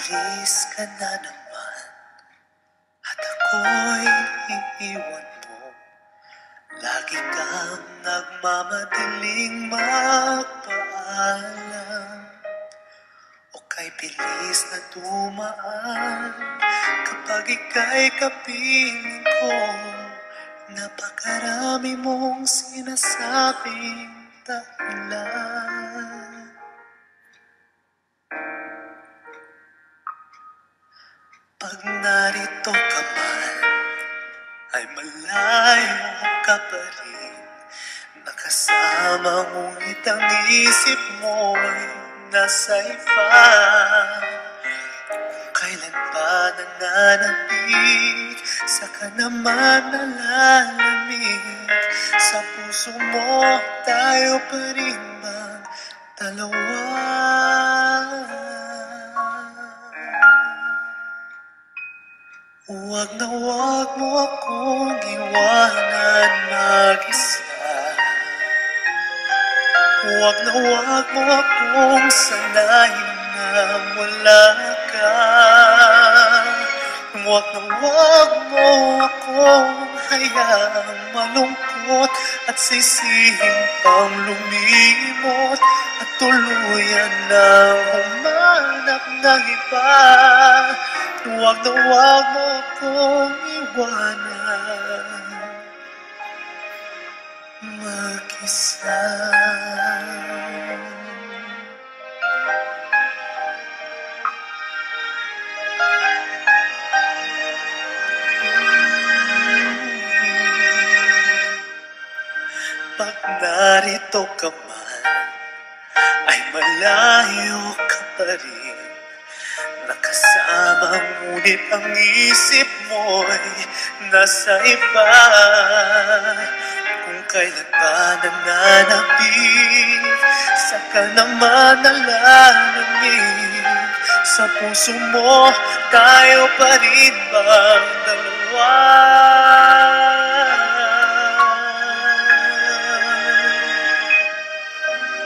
Aalis ka na naman at ako'y iiwan mo. Lagi kang nagmamadaling magpaalam, o kay bilis na dumaan kapag ika'y kapiling ko. Napakarami mong sinasabing dahilan. Pag narito ka man, ay malayo ka pa rin. Nakasama ngunit ang isip mo'y nasa iba. Kung kailan ba nananabik, saka naman nalalamig. Sa puso mo, tayo pa rin bang dalawa? Huwag na huwag mo akong iwanan mag-isa. Huwag na huwag mo akong sanayin na wala ka. Huwag na huwag mo akong hayaang malungkot at sisihin pang lumimot at tuluyan na humanap ng iba. Huwag na huwag mo akong iwanan mag-isa. Pag narito ka man, ay malayo ka pa rin. Nakasama ngunit ang isip mo'y nasa iba. Kung kailan ba nananabik, saka naman nalalamig. Sa puso mo, tayo pa rin bang dalawa?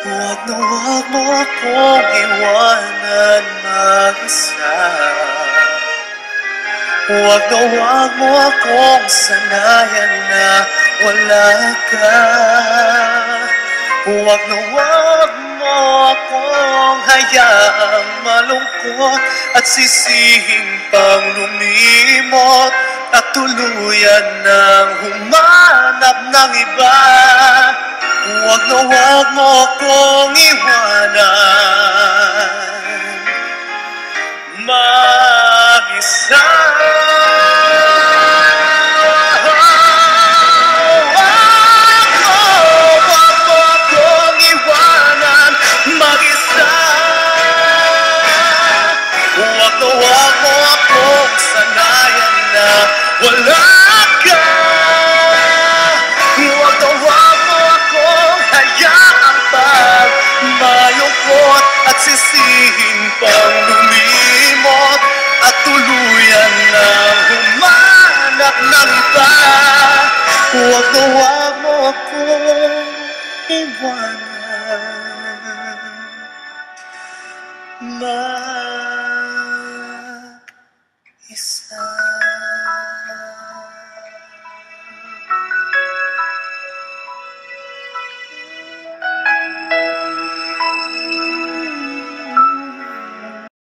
Huwag na huwag mo akong iwanan mag-isa. Huwag na huwag mo akong sanayan na wala ka. Huwag na huwag mo akong hayaang malungkot at sisihing pang lumimot at tuluyan ng humanap ng iba. Huwag na huwag mo akong iwanan mag-isa. Huwag mo akong sanayan na wala ka. Huwag na huwag mo akong hayaang pag malungkot at sisihin pang lumimot at tuluyan na humanap ng iba. Huwag na huwag mo akong iwanan